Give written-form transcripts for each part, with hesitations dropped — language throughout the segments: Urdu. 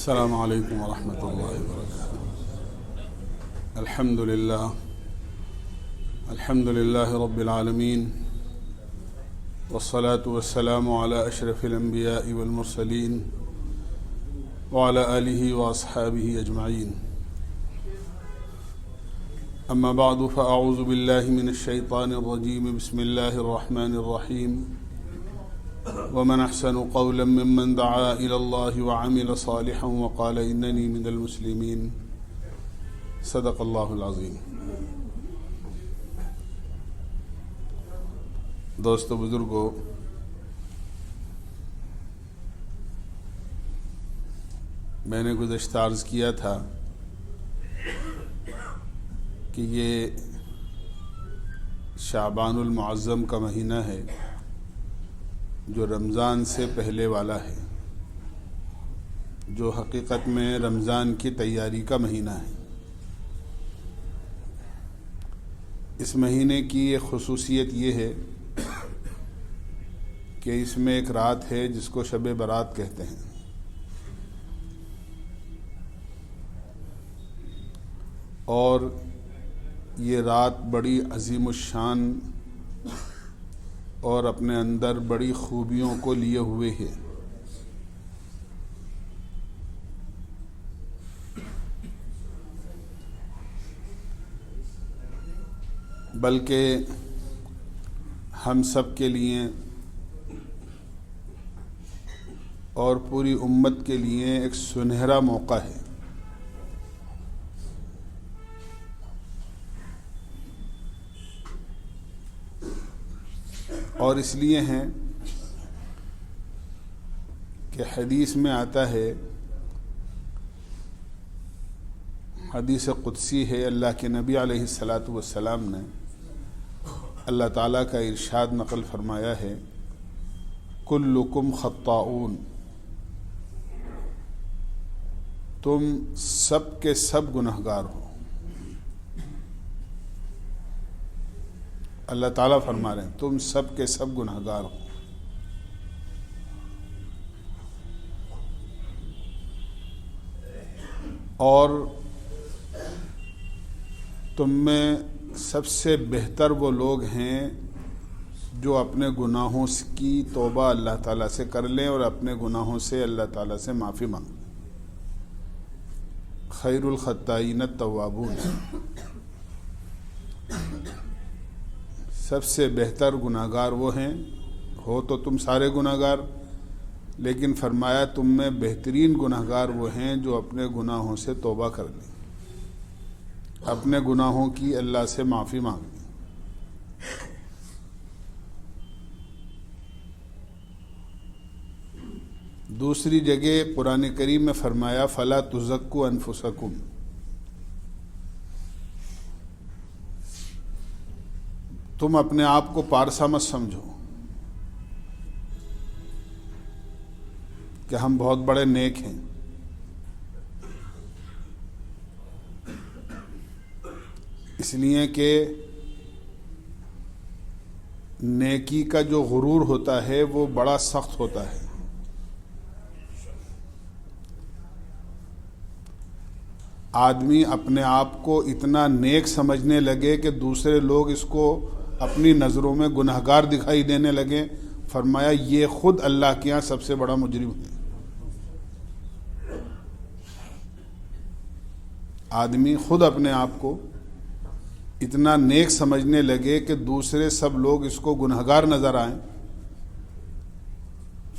السلام علیکم ورحمۃ اللہ وبرکاتہ۔ الحمد للہ رب العالمین، والصلاة والسلام علی اشرف الانبیاء والمرسلین وعلی آلہ واصحابہ اجمعین، اما بعد فاعوذ باللہ من الشیطان الرجیم، بسم اللہ الرحمن الرحیم۔ ومن احسن قولا ممن دعا الى الله وعمل صالحا وقال انني من المسلمين، صدق اللہ العظیم۔ دوستو بزرگو، میں نے گزشتہ عرض کیا تھا کہ یہ شعبان المعظم کا مہینہ ہے جو رمضان سے پہلے والا ہے، جو حقیقت میں رمضان کی تیاری کا مہینہ ہے۔ اس مہینے کی ایک خصوصیت یہ ہے کہ اس میں ایک رات ہے جس کو شب برات کہتے ہیں، اور یہ رات بڑی عظیم الشان اور اپنے اندر بڑی خوبیوں کو لیے ہوئے ہے۔ بلکہ ہم سب کے لیے اور پوری امت کے لیے ایک سنہرا موقع ہے۔ اور اس لیے ہیں کہ حدیث میں آتا ہے، حدیث قدسی ہے، اللہ کے نبی علیہ السلام نے اللہ تعالیٰ کا ارشاد نقل فرمایا ہے، کلکم خطاؤن، تم سب کے سب گنہگار ہو۔ اللہ تعالیٰ فرما رہے ہیں تم سب کے سب گنہگار ہو۔ اور تم میں سب سے بہتر وہ لوگ ہیں جو اپنے گناہوں کی توبہ اللہ تعالیٰ سے کر لیں اور اپنے گناہوں سے اللہ تعالیٰ سے معافی مانگیں۔ خیر الخطائین التوابون، سب سے بہتر گناہگار وہ ہیں، ہو تو تم سارے گناہگار، لیکن فرمایا تم میں بہترین گناہگار وہ ہیں جو اپنے گناہوں سے توبہ کر لیں، اپنے گناہوں کی اللہ سے معافی مانگ لیں۔ دوسری جگہ قرآن کریم میں فرمایا فلا تزکوا انفسکم، تم اپنے آپ کو پارسا مت سمجھو کہ ہم بہت بڑے نیک ہیں۔ اس لیے کہ نیکی کا جو غرور ہوتا ہے وہ بڑا سخت ہوتا ہے۔ آدمی اپنے آپ کو اتنا نیک سمجھنے لگے کہ دوسرے لوگ اس کو اپنی نظروں میں گنہگار دکھائی دینے لگے، فرمایا یہ خود اللہ کے یہاں سب سے بڑا مجرم ہے۔ آدمی خود اپنے آپ کو اتنا نیک سمجھنے لگے کہ دوسرے سب لوگ اس کو گنہگار نظر آئیں،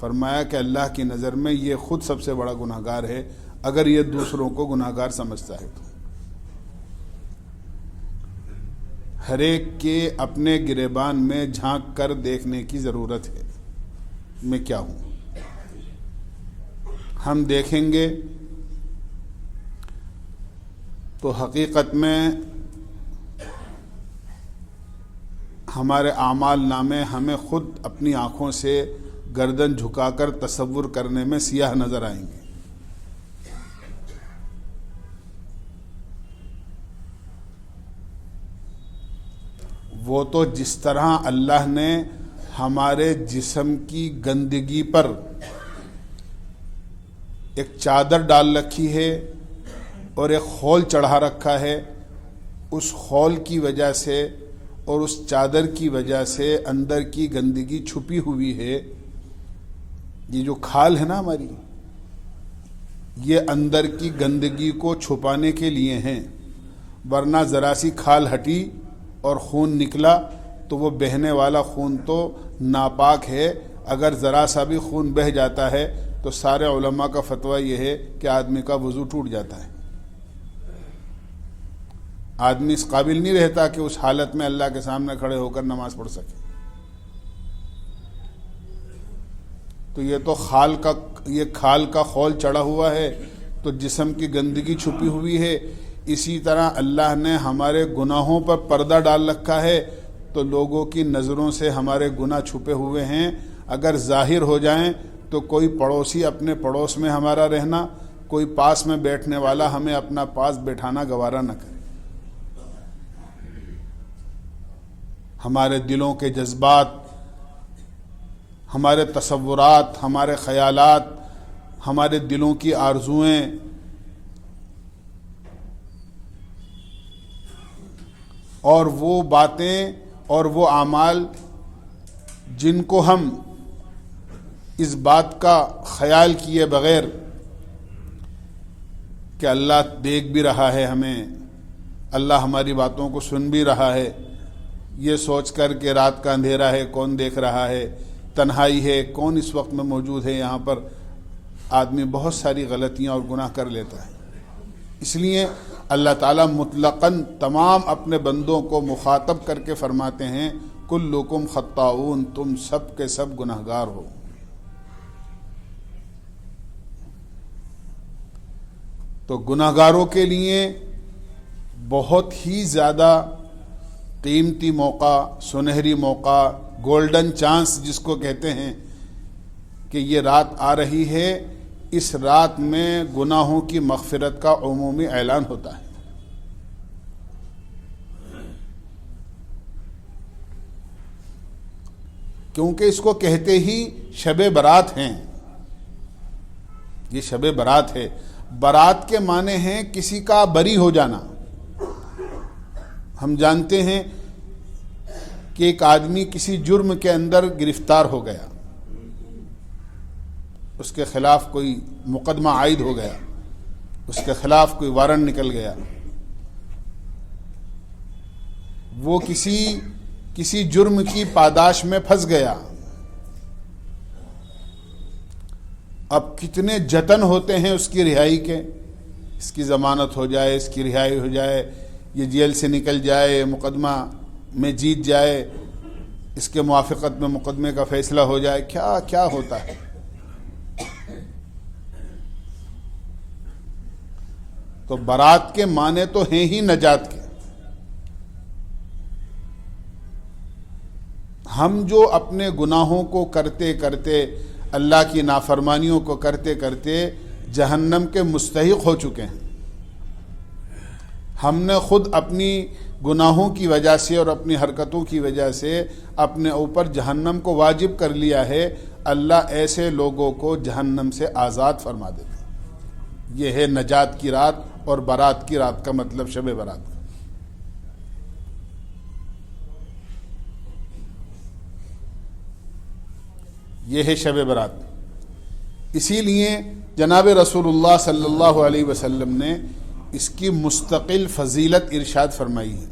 فرمایا کہ اللہ کی نظر میں یہ خود سب سے بڑا گنہگار ہے اگر یہ دوسروں کو گنہگار سمجھتا ہے تو۔ ہر ایک کے اپنے گریبان میں جھانک کر دیکھنے کی ضرورت ہے، میں کیا ہوں۔ ہم دیکھیں گے تو حقیقت میں ہمارے اعمال نامے ہمیں خود اپنی آنکھوں سے گردن جھکا کر تصور کرنے میں سیاہ نظر آئیں گے۔ وہ تو جس طرح اللہ نے ہمارے جسم کی گندگی پر ایک چادر ڈال رکھی ہے اور ایک خول چڑھا رکھا ہے، اس خول کی وجہ سے اور اس چادر کی وجہ سے اندر کی گندگی چھپی ہوئی ہے۔ یہ جو کھال ہے نا ہماری، یہ اندر کی گندگی کو چھپانے کے لیے ہیں، ورنہ ذرا سی کھال ہٹی اور خون نکلا تو وہ بہنے والا خون تو ناپاک ہے۔ اگر ذرا سا بھی خون بہہ جاتا ہے تو سارے علماء کا فتویٰ یہ ہے کہ آدمی کا وضو ٹوٹ جاتا ہے، آدمی اس قابل نہیں رہتا کہ اس حالت میں اللہ کے سامنے کھڑے ہو کر نماز پڑھ سکے۔ تو یہ تو کھال کا خول چڑھا ہوا ہے تو جسم کی گندگی چھپی ہوئی ہے۔ اسی طرح اللہ نے ہمارے گناہوں پر پردہ ڈال رکھا ہے تو لوگوں کی نظروں سے ہمارے گناہ چھپے ہوئے ہیں، اگر ظاہر ہو جائیں تو کوئی پڑوسی اپنے پڑوس میں ہمارا رہنا، کوئی پاس میں بیٹھنے والا ہمیں اپنا پاس بیٹھانا گوارا نہ کرے۔ ہمارے دلوں کے جذبات، ہمارے تصورات، ہمارے خیالات، ہمارے دلوں کی آرزوئیں، اور وہ باتیں اور وہ اعمال جن کو ہم اس بات کا خیال کیے بغیر کہ اللہ دیکھ بھی رہا ہے ہمیں، اللہ ہماری باتوں کو سن بھی رہا ہے، یہ سوچ کر کہ رات کا اندھیرا ہے، کون دیکھ رہا ہے، تنہائی ہے، کون اس وقت میں موجود ہے یہاں پر، آدمی بہت ساری غلطیاں اور گناہ کر لیتا ہے۔ اس لیے اللہ تعالیٰ مطلقاً تمام اپنے بندوں کو مخاطب کر کے فرماتے ہیں کلکم خطاؤون، تم سب کے سب گناہگار ہو۔ تو گناہگاروں کے لیے بہت ہی زیادہ قیمتی موقع، سنہری موقع، گولڈن چانس جس کو کہتے ہیں کہ یہ رات آ رہی ہے۔ اس رات میں گناہوں کی مغفرت کا عمومی اعلان ہوتا ہے۔ کیونکہ اس کو کہتے ہی شب برات ہیں، یہ شب برات ہے۔ برات کے معنی ہیں کسی کا بری ہو جانا۔ ہم جانتے ہیں کہ ایک آدمی کسی جرم کے اندر گرفتار ہو گیا، اس کے خلاف کوئی مقدمہ عائد ہو گیا، اس کے خلاف کوئی وارنٹ نکل گیا، وہ کسی جرم کی پاداش میں پھنس گیا۔ اب کتنے جتن ہوتے ہیں اس کی رہائی کے، اس کی ضمانت ہو جائے، اس کی رہائی ہو جائے، یہ جیل سے نکل جائے، مقدمہ میں جیت جائے، اس کے موافقت میں مقدمے کا فیصلہ ہو جائے، کیا کیا ہوتا ہے۔ تو برات کے معنی تو ہیں ہی نجات کے۔ ہم جو اپنے گناہوں کو کرتے کرتے، اللہ کی نافرمانیوں کو کرتے کرتے جہنم کے مستحق ہو چکے ہیں، ہم نے خود اپنی گناہوں کی وجہ سے اور اپنی حرکتوں کی وجہ سے اپنے اوپر جہنم کو واجب کر لیا ہے۔ اللہ ایسے لوگوں کو جہنم سے آزاد فرما دیتے ہیں۔ یہ ہے نجات کی رات اور برات کی رات کا مطلب، شب برات کا۔ یہ ہے شب برات۔ اسی لیے جناب رسول اللہ صلی اللہ علیہ وسلم نے اس کی مستقل فضیلت ارشاد فرمائی ہے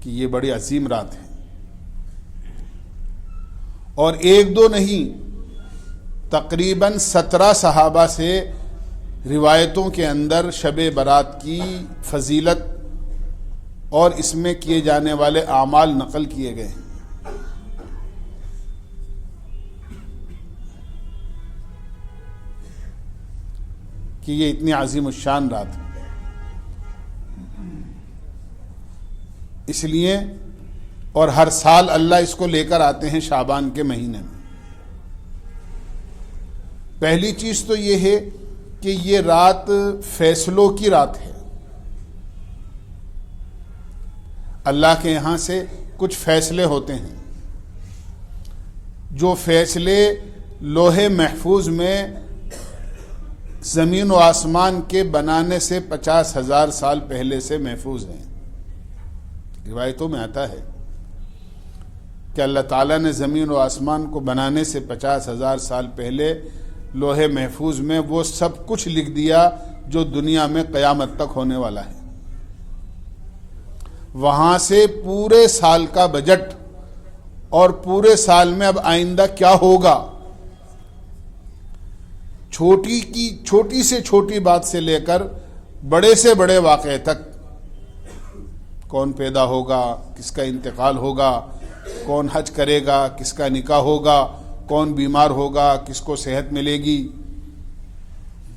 کہ یہ بڑی عظیم رات ہے، اور ایک دو نہیں، تقریباً 17 صحابہ سے روایتوں کے اندر شب برات کی فضیلت اور اس میں کیے جانے والے اعمال نقل کیے گئے ہیں۔ کہ یہ اتنی عظیم الشان رات ہے۔ اس لیے اور ہر سال اللہ اس کو لے کر آتے ہیں شعبان کے مہینے میں۔ پہلی چیز تو یہ ہے کہ یہ رات فیصلوں کی رات ہے۔ اللہ کے یہاں سے کچھ فیصلے ہوتے ہیں۔ جو فیصلے لوح محفوظ میں زمین و آسمان کے بنانے سے 50,000 سال پہلے سے محفوظ ہیں. روایتوں میں آتا ہے کہ اللہ تعالیٰ نے زمین و آسمان کو بنانے سے 50,000 سال پہلے لوح محفوظ میں وہ سب کچھ لکھ دیا جو دنیا میں قیامت تک ہونے والا ہے. وہاں سے پورے سال کا بجٹ اور پورے سال میں اب آئندہ کیا ہوگا، چھوٹی سے چھوٹی بات سے لے کر بڑے سے بڑے واقعے تک، کون پیدا ہوگا، کس کا انتقال ہوگا، کون حج کرے گا، کس کا نکاح ہوگا، کون بیمار ہوگا، کس کو صحت ملے گی،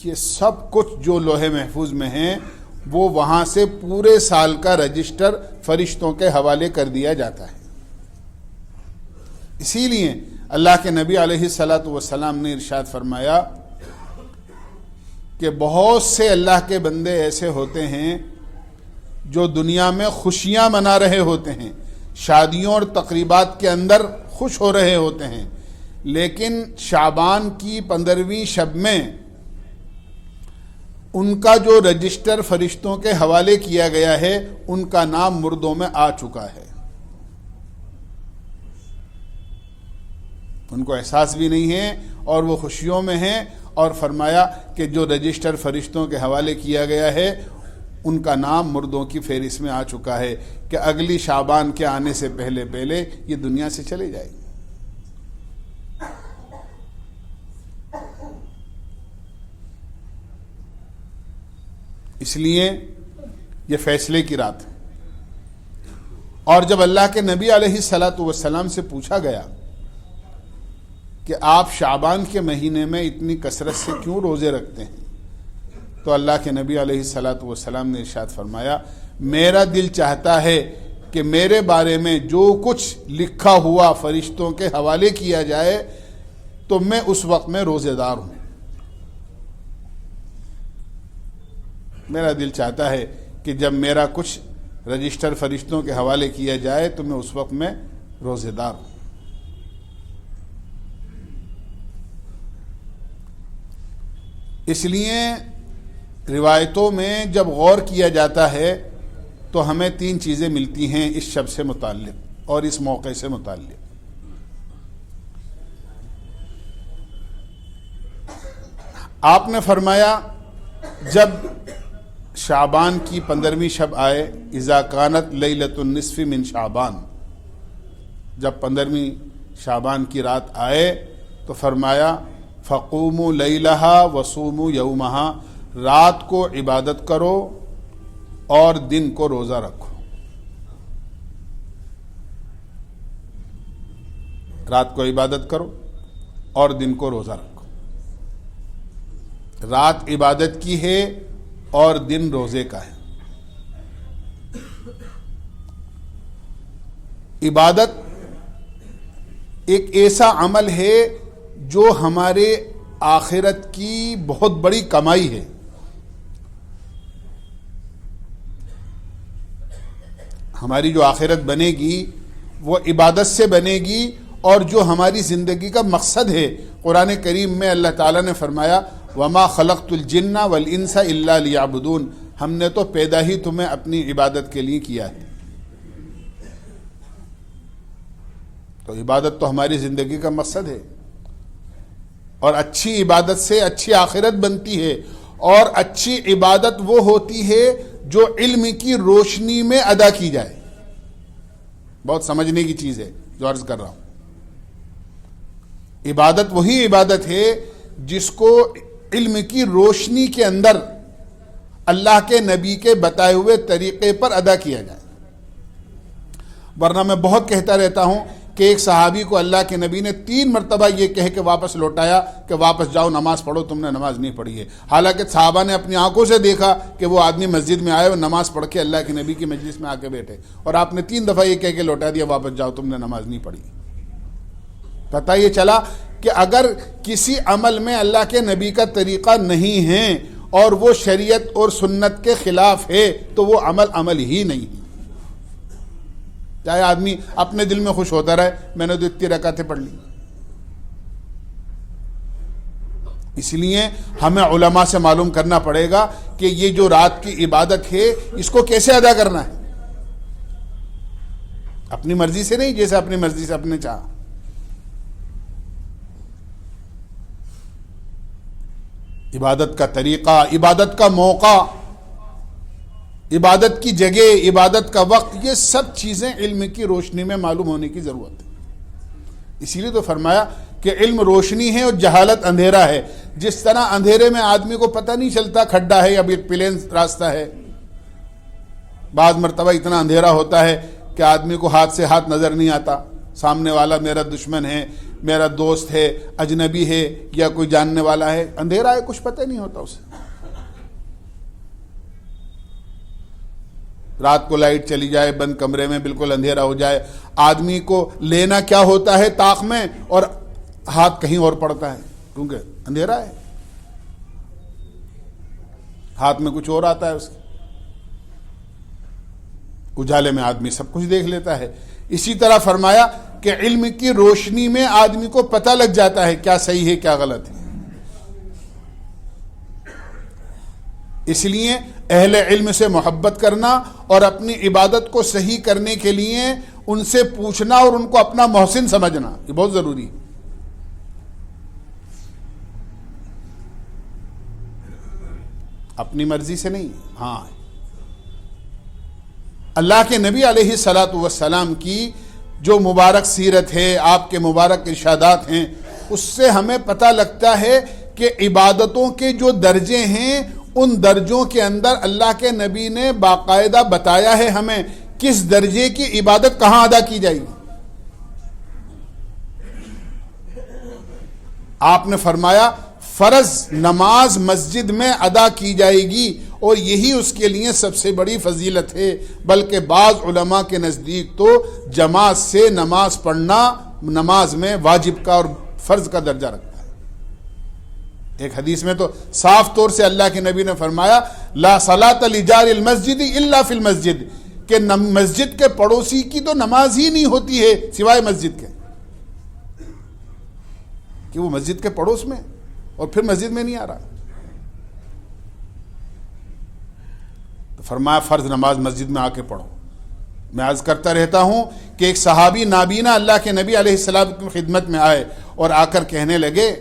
یہ سب کچھ جو لوح محفوظ میں ہیں وہ وہاں سے پورے سال کا رجسٹر فرشتوں کے حوالے کر دیا جاتا ہے. اسی لیے اللہ کے نبی علیہ الصلاۃ والسلام نے ارشاد فرمایا کہ بہت سے اللہ کے بندے ایسے ہوتے ہیں جو دنیا میں خوشیاں منا رہے ہوتے ہیں، شادیوں اور تقریبات کے اندر خوش ہو رہے ہوتے ہیں، لیکن شعبان کی 15ویں شب میں ان کا جو رجسٹر فرشتوں کے حوالے کیا گیا ہے ان کا نام مردوں میں آ چکا ہے. ان کو احساس بھی نہیں ہے اور وہ خوشیوں میں ہیں، اور فرمایا کہ جو رجسٹر فرشتوں کے حوالے کیا گیا ہے ان کا نام مردوں کی فہرست میں آ چکا ہے کہ اگلی شعبان کے آنے سے پہلے یہ دنیا سے چلے جائے گی. اس لیے یہ فیصلے کی رات ہے. اور جب اللہ کے نبی علیہ الصلاۃ والسلام سے پوچھا گیا کہ آپ شعبان کے مہینے میں اتنی کثرت سے کیوں روزے رکھتے ہیں، تو اللہ کے نبی علیہ الصلاۃ والسلام نے ارشاد فرمایا، میرا دل چاہتا ہے کہ میرے بارے میں جو کچھ لکھا ہوا فرشتوں کے حوالے کیا جائے تو میں اس وقت میں روزے دار ہوں. میرا دل چاہتا ہے کہ جب میرا کچھ رجسٹر فرشتوں کے حوالے کیا جائے تو میں اس وقت میں روزے دار ہوں. اس لیے روایتوں میں جب غور کیا جاتا ہے تو ہمیں 3 چیزیں ملتی ہیں اس شب سے متعلق اور اس موقع سے متعلق. آپ نے فرمایا جب شعبان کی 15ویں شب آئے، اذا کانت لیلۃ النصف من شعبان، جب 15ویں شعبان کی رات آئے تو فرمایا فقوموا لیلہا وصوموا یومہا، رات کو عبادت کرو اور دن کو روزہ رکھو. رات کو عبادت کرو اور دن کو روزہ رکھو. رات عبادت کی ہے اور دن روزے کا ہے. عبادت ایک ایسا عمل ہے جو ہمارے آخرت کی بہت بڑی کمائی ہے. ہماری جو آخرت بنے گی وہ عبادت سے بنے گی، اور جو ہماری زندگی کا مقصد ہے، قرآن کریم میں اللہ تعالیٰ نے فرمایا وَمَا خَلَقْتُ الْجِنَّ وَالْإِنسَ إِلَّا لِيَعْبُدُونَ، ہم نے تو پیدا ہی تمہیں اپنی عبادت کے لیے کیا ہے. تو عبادت تو ہماری زندگی کا مقصد ہے، اور اچھی عبادت سے اچھی آخرت بنتی ہے. اور اچھی عبادت وہ ہوتی ہے جو علم کی روشنی میں ادا کی جائے. بہت سمجھنے کی چیز ہے جو عرض کر رہا ہوں. عبادت وہی عبادت ہے جس کو علم کی روشنی کے اندر اللہ کے نبی کے بتائے ہوئے طریقے پر ادا کیا جائے. ورنہ میں بہت کہتا رہتا ہوں کہ ایک صحابی کو اللہ کے نبی نے 3 مرتبہ یہ کہہ کے واپس لوٹایا کہ واپس جاؤ نماز پڑھو، تم نے نماز نہیں پڑھی ہے. حالانکہ صحابہ نے اپنی آنکھوں سے دیکھا کہ وہ آدمی مسجد میں آئے اور نماز پڑھ کے اللہ کے نبی کی مجلس میں آ کے بیٹھے، اور آپ نے 3 دفعہ یہ کہہ کے لوٹا دیا واپس جاؤ تم نے نماز نہیں پڑھی. پتہ یہ چلا کہ اگر کسی عمل میں اللہ کے نبی کا طریقہ نہیں ہے اور وہ شریعت اور سنت کے خلاف ہے تو وہ عمل ہی نہیں ہے. چاہے آدمی اپنے دل میں خوش ہوتا رہے میں نے تو اتنی رکعتیں پڑھ لی، اس لیے ہمیں علماء سے معلوم کرنا پڑے گا کہ یہ جو رات کی عبادت ہے اس کو کیسے ادا کرنا ہے، اپنی مرضی سے نہیں، جیسے اپنی مرضی سے اپنے چاہا. عبادت کا طریقہ، عبادت کا موقع، عبادت کی جگہ، عبادت کا وقت، یہ سب چیزیں علم کی روشنی میں معلوم ہونے کی ضرورت ہے. اسی لیے تو فرمایا کہ علم روشنی ہے اور جہالت اندھیرا ہے. جس طرح اندھیرے میں آدمی کو پتہ نہیں چلتا کھڈا ہے یا پلین راستہ ہے، بعض مرتبہ اتنا اندھیرا ہوتا ہے کہ آدمی کو ہاتھ سے ہاتھ نظر نہیں آتا، سامنے والا میرا دشمن ہے، میرا دوست ہے، اجنبی ہے یا کوئی جاننے والا ہے، اندھیرا ہے، کچھ پتہ نہیں ہوتا اسے. رات کو لائٹ چلی جائے، بند کمرے میں بالکل اندھیرا ہو جائے، آدمی کو لینا کیا ہوتا ہے طاق میں اور ہاتھ کہیں اور پڑتا ہے، کیونکہ اندھیرا ہے، ہاتھ میں کچھ اور آتا ہے اس کے. اجالے میں آدمی سب کچھ دیکھ لیتا ہے. اسی طرح فرمایا کہ علم کی روشنی میں آدمی کو پتہ لگ جاتا ہے کیا صحیح ہے کیا غلط ہے. اس لیے اہل علم سے محبت کرنا اور اپنی عبادت کو صحیح کرنے کے لیے ان سے پوچھنا اور ان کو اپنا محسن سمجھنا یہ بہت ضروری ہے. اپنی مرضی سے نہیں. ہاں، اللہ کے نبی علیہ الصلاۃ والسلام کی جو مبارک سیرت ہے، آپ کے مبارک ارشادات ہیں، اس سے ہمیں پتہ لگتا ہے کہ عبادتوں کے جو درجے ہیں ان درجوں کے اندر اللہ کے نبی نے باقاعدہ بتایا ہے ہمیں کس درجے کی عبادت کہاں ادا کی جائے گی. آپ نے فرمایا فرض نماز مسجد میں ادا کی جائے گی اور یہی اس کے لیے سب سے بڑی فضیلت ہے. بلکہ بعض علماء کے نزدیک تو جماعت سے نماز پڑھنا نماز میں واجب کا اور فرض کا درجہ رکھتا ہے. ایک حدیث میں تو صاف طور سے اللہ کے نبی نے فرمایا لا صلاۃ لجار المسجد الا فی المسجد، کہ مسجد کے پڑوسی کی تو نماز ہی نہیں ہوتی ہے سوائے مسجد کے، کہ وہ مسجد کے پڑوس میں اور پھر مسجد میں نہیں آ رہا. تو فرمایا فرض نماز مسجد میں آ کے پڑھو. میں عرض کرتا رہتا ہوں کہ ایک صحابی نابینا اللہ کے نبی علیہ السلام کی خدمت میں آئے اور آ کر کہنے لگے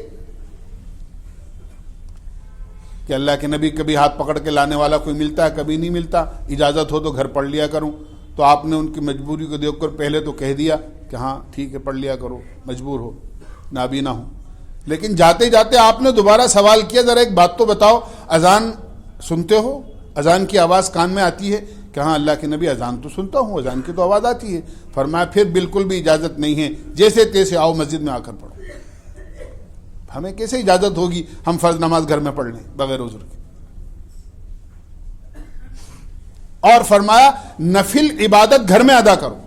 کہ اللہ کے نبی کبھی ہاتھ پکڑ کے لانے والا کوئی ملتا ہے، کبھی نہیں ملتا، اجازت ہو تو گھر پڑھ لیا کروں. تو آپ نے ان کی مجبوری کو دیکھ کر پہلے تو کہہ دیا کہ ہاں ٹھیک ہے پڑھ لیا کرو، مجبور ہو، نابینا ہو. لیکن جاتے جاتے آپ نے دوبارہ سوال کیا ذرا ایک بات تو بتاؤ، اذان سنتے ہو؟ اذان کی آواز کان میں آتی ہے؟ کہ ہاں اللہ کے نبی اذان تو سنتا ہوں، اذان کی تو آواز آتی ہے. فرمایا پھر بالکل بھی اجازت نہیں ہے، جیسے تیسے آؤ مسجد میں آ کر پڑھو. ہمیں کیسے اجازت ہوگی ہم فرض نماز گھر میں پڑھ لیں بغیر عذر کے؟ اور فرمایا نفل عبادت گھر میں ادا کرو،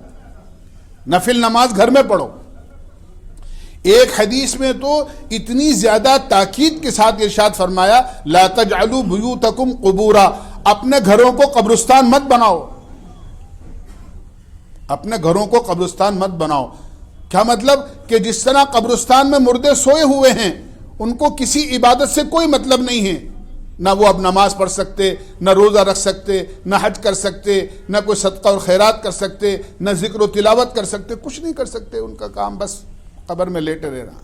نفل نماز گھر میں پڑھو. ایک حدیث میں تو اتنی زیادہ تاکید کے ساتھ ارشاد فرمایا لا تجعلوا بیوتکم قبورا، اپنے گھروں کو قبرستان مت بناؤ، اپنے گھروں کو قبرستان مت بناؤ. کیا مطلب؟ کہ جس طرح قبرستان میں مردے سوئے ہوئے ہیں ان کو کسی عبادت سے کوئی مطلب نہیں ہے، نہ وہ اب نماز پڑھ سکتے، نہ روزہ رکھ سکتے، نہ حج کر سکتے، نہ کوئی صدقہ اور خیرات کر سکتے، نہ ذکر و تلاوت کر سکتے، کچھ نہیں کر سکتے. ان کا کام بس قبر میں لیٹے رہ رہا.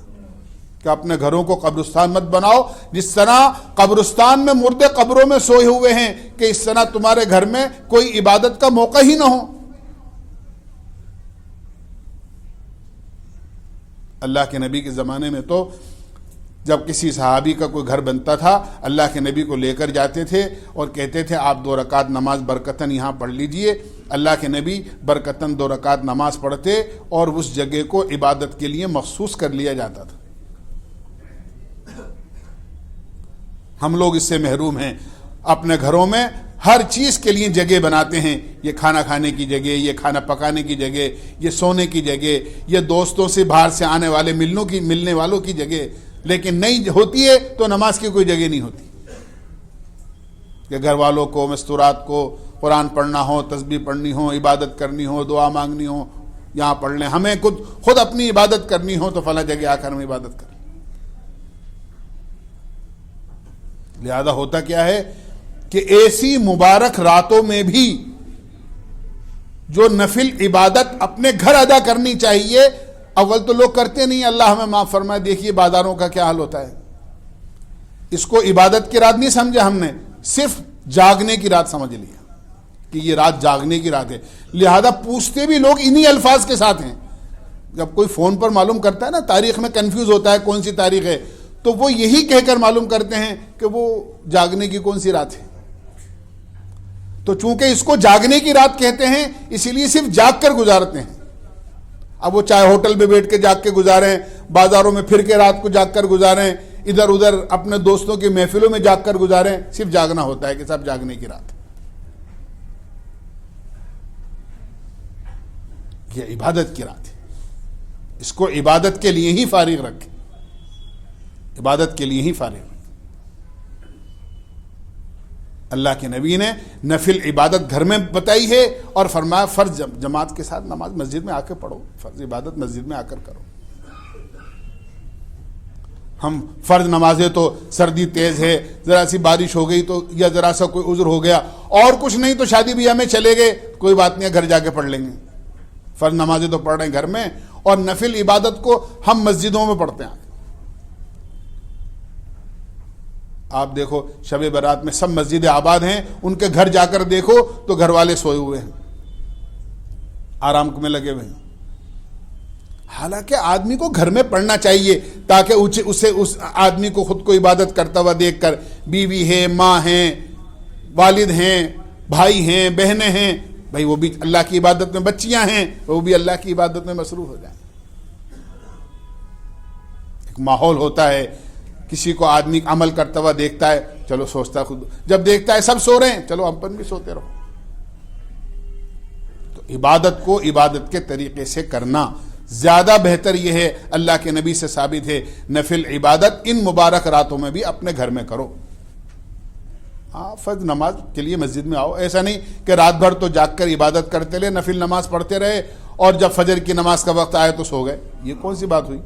کہ اپنے گھروں کو قبرستان مت بناؤ، جس طرح قبرستان میں مردے قبروں میں سوئے ہوئے ہیں کہ اس طرح تمہارے گھر میں کوئی عبادت کا موقع ہی نہ ہو. اللہ کے نبی کے زمانے میں تو جب کسی صحابی کا کوئی گھر بنتا تھا اللہ کے نبی کو لے کر جاتے تھے اور کہتے تھے آپ 2 رکعت نماز برکتاً یہاں پڑھ لیجئے. اللہ کے نبی برکتاً 2 رکعت نماز پڑھتے اور اس جگہ کو عبادت کے لیے مخصوص کر لیا جاتا تھا. ہم لوگ اس سے محروم ہیں، اپنے گھروں میں ہر چیز کے لیے جگہ بناتے ہیں. یہ کھانا کھانے کی جگہ، یہ کھانا پکانے کی جگہ، یہ سونے کی جگہ، یہ دوستوں سے باہر سے آنے والے ملنے والوں کی جگہ. لیکن نہیں ہوتی ہے تو نماز کی کوئی جگہ نہیں ہوتی کہ گھر والوں کو مستورات کو قرآن پڑھنا ہو، تسبیح پڑھنی ہو، عبادت کرنی ہو، دعا مانگنی ہو، یہاں پڑھ لیں. ہمیں خود اپنی عبادت کرنی ہو تو فلاں جگہ آ کر ہم عبادت کریں. لہذا ہوتا کیا ہے کہ ایسی مبارک راتوں میں بھی جو نفل عبادت اپنے گھر ادا کرنی چاہیے، اول تو لوگ کرتے نہیں، اللہ ہمیں معاف فرمائے. دیکھیے بازاروں کا کیا حال ہوتا ہے. اس کو عبادت کی رات نہیں سمجھا ہم نے، صرف جاگنے کی رات سمجھ لیا کہ یہ رات جاگنے کی رات ہے. لہذا پوچھتے بھی لوگ انہی الفاظ کے ساتھ ہیں. جب کوئی فون پر معلوم کرتا ہے نا، تاریخ میں کنفیوز ہوتا ہے کون سی تاریخ ہے، تو وہ یہی کہہ کر معلوم کرتے ہیں کہ وہ جاگنے کی کون سی رات ہے. تو چونکہ اس کو جاگنے کی رات کہتے ہیں، اسی لیے صرف جاگ کر گزارتے ہیں. اب وہ چاہے ہوٹل میں بیٹھ کے جاگ کے گزاریں، بازاروں میں پھر کے رات کو جاگ کر گزاریں، ادھر ادھر اپنے دوستوں کی محفلوں میں جاگ کر گزاریں، صرف جاگنا ہوتا ہے کہ صاحب جاگنے کی رات. یہ عبادت کی رات ہے. اس کو عبادت کے لیے ہی فارغ رکھیں، عبادت کے لیے ہی فارغ رکھیں. اللہ کے نبی نے نفل عبادت گھر میں بتائی ہے اور فرمایا فرض جماعت کے ساتھ نماز مسجد میں آ کے پڑھو، فرض عبادت مسجد میں آ کر کرو. ہم فرض نمازیں تو سردی تیز ہے، ذرا سی بارش ہو گئی تو یا ذرا سا کوئی عذر ہو گیا اور کچھ نہیں تو شادی بیاہ میں چلے گئے، کوئی بات نہیں، گھر جا کے پڑھ لیں گے. فرض نمازیں تو پڑھ رہے ہیں گھر میں، اور نفل عبادت کو ہم مسجدوں میں پڑھتے ہیں. آپ دیکھو شب برات میں سب مسجدیں آباد ہیں، ان کے گھر جا کر دیکھو تو گھر والے سوئے ہوئے ہیں، آرام میں لگے ہوئے ہیں. حالانکہ آدمی کو گھر میں پڑھنا چاہیے تاکہ اسے اس آدمی کو خود کو عبادت کرتا ہوا دیکھ کر بیوی ہے، ماں ہیں، والد ہیں، بھائی ہیں، بہنیں ہیں، بھائی وہ بھی اللہ کی عبادت میں، بچیاں ہیں وہ بھی اللہ کی عبادت میں مصروف ہو جائیں. ایک ماحول ہوتا ہے، کسی کو آدمی عمل کرتا ہوا دیکھتا ہے، چلو سوچتا خود، جب دیکھتا ہے سب سو رہے ہیں، چلو ہم بھی سوتے رہو. تو عبادت کو عبادت کے طریقے سے کرنا زیادہ بہتر یہ ہے. اللہ کے نبی سے ثابت ہے نفل عبادت ان مبارک راتوں میں بھی اپنے گھر میں کرو. ہاں فرض نماز کے لیے مسجد میں آؤ، ایسا نہیں کہ رات بھر تو جاگ کر عبادت کرتے رہے، نفل نماز پڑھتے رہے اور جب فجر کی نماز کا وقت آیا تو سو گئے. یہ کون سی بات ہوئی؟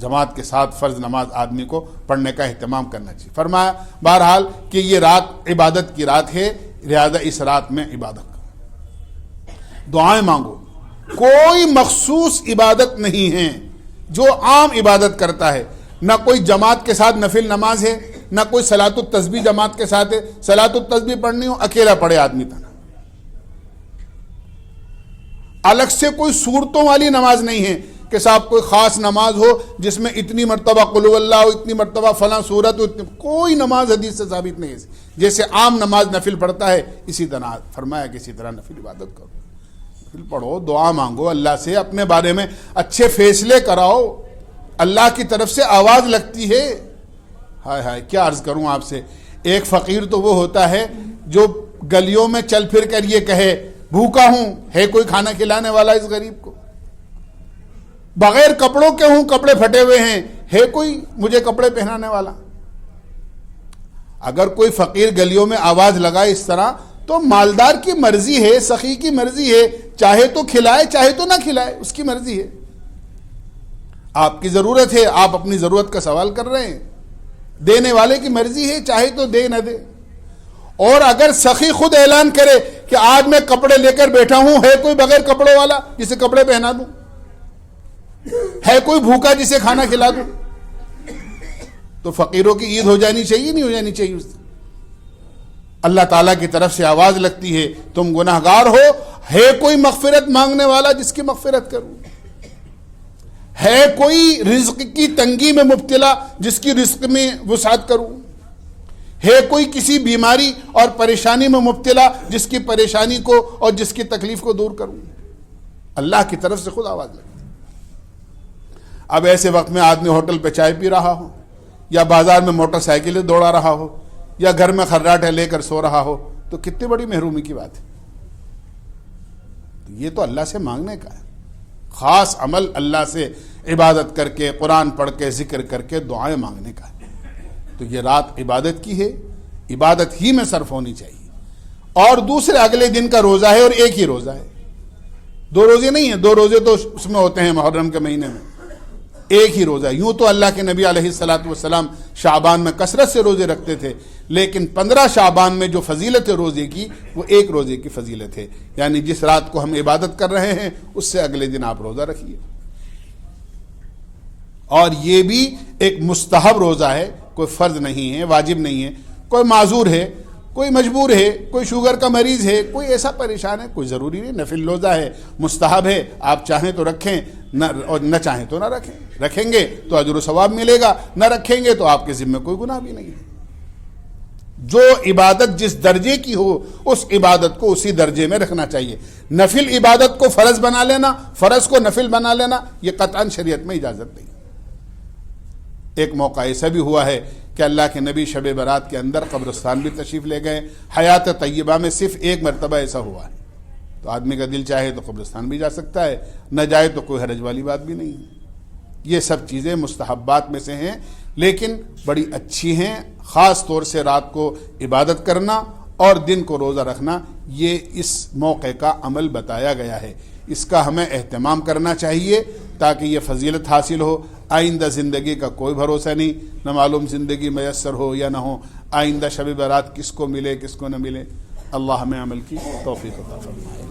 جماعت کے ساتھ فرض نماز آدمی کو پڑھنے کا اہتمام کرنا چاہیے. فرمایا بہرحال کہ یہ رات عبادت کی رات ہے، لہذا اس رات میں عبادت کرو، دعائیں مانگو. کوئی مخصوص عبادت نہیں ہے جو عام عبادت کرتا ہے. نہ کوئی جماعت کے ساتھ نفل نماز ہے، نہ کوئی صلاۃ التسبیح جماعت کے ساتھ ہے. صلاۃ التسبیح پڑھنی ہو اکیلا پڑھے آدمی تھا. الگ سے کوئی صورتوں والی نماز نہیں ہے کہ صاحب کوئی خاص نماز ہو جس میں اتنی مرتبہ قل هو اللہ ہو، اتنی مرتبہ فلاں صورت ہو. کوئی نماز حدیث سے ثابت نہیں ہے. جیسے عام نماز نفل پڑھتا ہے اسی طرح فرمایا کہ اسی طرح نفل عبادت کرو، نفل پڑھو، دعا مانگو اللہ سے، اپنے بارے میں اچھے فیصلے کراؤ. اللہ کی طرف سے آواز لگتی ہے. ہائے ہائے کیا عرض کروں آپ سے. ایک فقیر تو وہ ہوتا ہے جو گلیوں میں چل پھر کر یہ کہے بھوکا ہوں، ہے کوئی کھانا کھلانے والا اس غریب کو؟ بغیر کپڑوں کے ہوں، کپڑے پھٹے ہوئے ہیں، ہے کوئی مجھے کپڑے پہنانے والا؟ اگر کوئی فقیر گلیوں میں آواز لگائے اس طرح تو مالدار کی مرضی ہے، سخی کی مرضی ہے، چاہے تو کھلائے چاہے تو نہ کھلائے، اس کی مرضی ہے. آپ کی ضرورت ہے، آپ اپنی ضرورت کا سوال کر رہے ہیں، دینے والے کی مرضی ہے، چاہے تو دے نہ دے. اور اگر سخی خود اعلان کرے کہ آج میں کپڑے لے کر بیٹھا ہوں، ہے کوئی بغیر کپڑوں والا جسے کپڑے پہنا دوں؟ ہے کوئی بھوکا جسے کھانا کھلا دوں؟ تو فقیروں کی عید ہو جانی چاہیے نہیں ہو جانی چاہیے؟ اس اللہ تعالیٰ کی طرف سے آواز لگتی ہے تم گناہگار ہو، ہے کوئی مغفرت مانگنے والا جس کی مغفرت کروں؟ ہے کوئی رزق کی تنگی میں مبتلا جس کی رزق میں وسعت کروں؟ ہے کوئی کسی بیماری اور پریشانی میں مبتلا جس کی پریشانی کو اور جس کی تکلیف کو دور کروں؟ اللہ کی طرف سے خود آواز لگتی. اب ایسے وقت میں آدمی ہوٹل پہ چائے پی رہا ہو، یا بازار میں موٹر سائیکلیں دوڑا رہا ہو، یا گھر میں خراٹے لے کر سو رہا ہو، تو کتنی بڑی محرومی کی بات ہے. یہ تو اللہ سے مانگنے کا ہے. خاص عمل اللہ سے عبادت کر کے، قرآن پڑھ کے، ذکر کر کے دعائیں مانگنے کا ہے. تو یہ رات عبادت کی ہے، عبادت ہی میں صرف ہونی چاہیے. اور دوسرے اگلے دن کا روزہ ہے، اور ایک ہی روزہ ہے، 2 روزے نہیں ہیں. 2 روزے تو اس میں ہوتے ہیں محرم کے مہینے میں. ایک ہی روزہ. یوں تو اللہ کے نبی علیہ الصلوۃ والسلام شعبان میں کثرت سے روزے رکھتے تھے، لیکن 15 شعبان میں جو فضیلت ہے روزے کی وہ ایک روزے کی فضیلت ہے. یعنی جس رات کو ہم عبادت کر رہے ہیں اس سے اگلے دن آپ روزہ رکھیے. اور یہ بھی ایک مستحب روزہ ہے، کوئی فرض نہیں ہے، واجب نہیں ہے. کوئی معذور ہے، کوئی مجبور ہے، کوئی شوگر کا مریض ہے، کوئی ایسا پریشان ہے، کوئی ضروری نہیں. نفل روزہ ہے، مستحب ہے، آپ چاہیں تو رکھیں اور نہ چاہیں تو نہ رکھیں. رکھیں گے تو اجر و ثواب ملے گا، نہ رکھیں گے تو آپ کے ذمہ کوئی گناہ بھی نہیں ہے. جو عبادت جس درجے کی ہو اس عبادت کو اسی درجے میں رکھنا چاہیے. نفل عبادت کو فرض بنا لینا، فرض کو نفل بنا لینا، یہ قطعاً شریعت میں اجازت نہیں. ایک موقع ایسا بھی ہوا ہے کہ اللہ کے نبی شب برات کے اندر قبرستان بھی تشریف لے گئے. حیات طیبہ میں صرف ایک مرتبہ ایسا ہوا ہے. تو آدمی کا دل چاہے تو قبرستان بھی جا سکتا ہے، نہ جائے تو کوئی حرج والی بات بھی نہیں ہے. یہ سب چیزیں مستحبات میں سے ہیں، لیکن بڑی اچھی ہیں. خاص طور سے رات کو عبادت کرنا اور دن کو روزہ رکھنا، یہ اس موقع کا عمل بتایا گیا ہے. اس کا ہمیں اہتمام کرنا چاہیے تاکہ یہ فضیلت حاصل ہو. آئندہ زندگی کا کوئی بھروسہ نہیں، نہ معلوم زندگی میسر ہو یا نہ ہو. آئندہ شب برات کس کو ملے کس کو نہ ملے. اللہ ہمیں عمل کی توفیق عطا فرمائے.